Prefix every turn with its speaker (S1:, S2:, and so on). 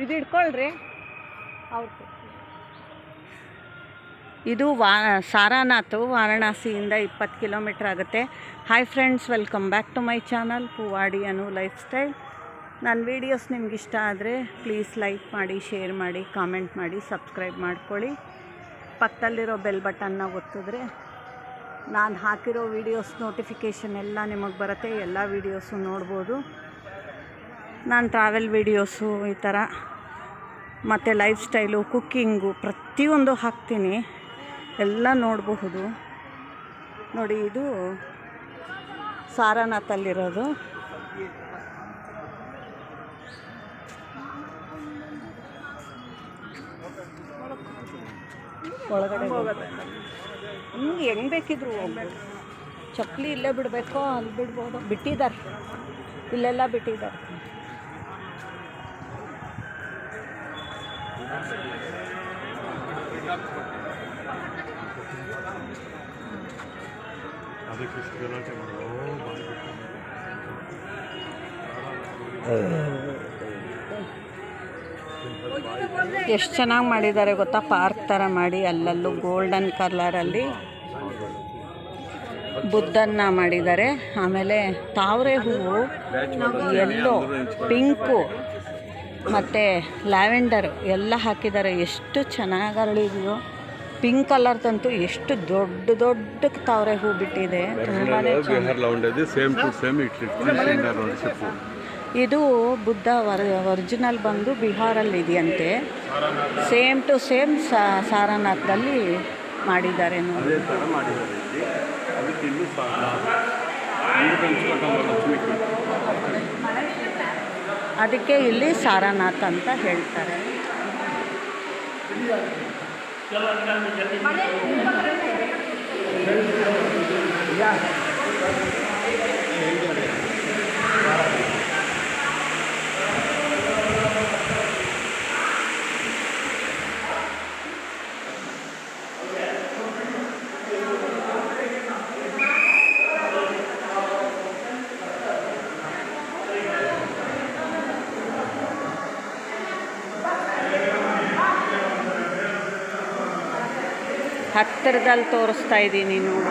S1: ಇದು ಇಟ್ಕೊಳ್ರಿ ಅವ್ರು. ಇದು ಸಾರಾನಾಥ್ ವಾರಣಾಸಿಯಿಂದ 20 ಕಿಲೋಮೀಟ್ರ್ ಆಗುತ್ತೆ. Hi friends, welcome back to my channel Poovadi Anu lifestyle. ನನ್ನ ವೀಡಿಯೋಸ್ ನಿಮ್ಗೆ ಇಷ್ಟ ಆದರೆ ಪ್ಲೀಸ್ ಲೈಕ್ ಮಾಡಿ, ಶೇರ್ ಮಾಡಿ, ಕಾಮೆಂಟ್ ಮಾಡಿ, ಸಬ್ಸ್ಕ್ರೈಬ್ ಮಾಡ್ಕೊಳ್ಳಿ. ಪಕ್ಕದಲ್ಲಿರೋ ಬೆಲ್ ಬಟನ್ನ ಒತ್ತಿದ್ರೆ ನಾನು ಹಾಕಿರೋ ವೀಡಿಯೋಸ್ ನೋಟಿಫಿಕೇಷನ್ ಎಲ್ಲ ನಿಮಗೆ ಬರುತ್ತೆ. ಎಲ್ಲ ವೀಡಿಯೋಸು ನೋಡ್ಬೋದು. ನಾನು ಟ್ರಾವೆಲ್ ವೀಡಿಯೋಸು ಈ ಥರ ಮತ್ತು ಲೈಫ್ ಸ್ಟೈಲು, ಕುಕ್ಕಿಂಗು ಪ್ರತಿಯೊಂದು ಹಾಕ್ತೀನಿ, ಎಲ್ಲ ನೋಡಬಹುದು. ನೋಡಿ, ಇದು ಸಾರಾನಾಥಲ್ಲಿರೋದು. ಒಳಗಡೆ ಹಿಂಗೆ ಹೆಂಗೆ ಬೇಕಿದ್ರು ಹೋಗ್ಬೋದು. ಚಪ್ಪಲಿ ಇಲ್ಲೇ ಬಿಡಬೇಕೋ ಅಲ್ಲಿ ಬಿಡ್ಬೋದು. ಬಿಟ್ಟಿದ್ದಾರೆ, ಇಲ್ಲೆಲ್ಲ ಬಿಟ್ಟಿದ್ದಾರೆ. ಎಷ್ಟು ಚೆನ್ನಾಗಿ ಮಾಡಿದ್ದಾರೆ ಗೊತ್ತಾ, ಪಾರ್ಕ್ ಥರ ಮಾಡಿ ಅಲ್ಲಲ್ಲೂ ಗೋಲ್ಡನ್ ಕಲರಲ್ಲಿ ಬುದ್ಧನ್ನ ಮಾಡಿದ್ದಾರೆ. ಆಮೇಲೆ ತಾವರೆ ಹೂವು, ಎಲ್ಲೋ, ಪಿಂಕು ಮತ್ತು ಲ್ಯಾವೆಂಡರ್ ಎಲ್ಲ ಹಾಕಿದ್ದಾರೆ. ಎಷ್ಟು ಚೆನ್ನಾಗಿ ಅರಳಿದೆಯೋ. ಪಿಂಕ್ ಕಲರ್ದಂತೂ ಎಷ್ಟು ದೊಡ್ಡ ದೊಡ್ಡ ತಾವರೆ ಹೂ ಬಿಟ್ಟಿದೆ. ತುಂಬಾ ಇದು ಬುದ್ಧ ಒರಿಜಿನಲ್ ಬಂದು ಬಿಹಾರಲ್ಲಿ ಇದೆಯಂತೆ. ಸೇಮ್ ಟು ಸೇಮ್ ಸಾರಾನಾಥದಲ್ಲಿ ಮಾಡಿದ್ದಾರೆ ನೋಡಿ. ಅದಕ್ಕೆ ಇಲ್ಲಿ ಸಾರಾನಾಥ್ ಅಂತ ಹೇಳ್ತಾರೆ. ಹತ್ತಿರದಲ್ಲಿ ತೋರಿಸ್ತಾ ಇದ್ದೀನಿ ನೋಡು.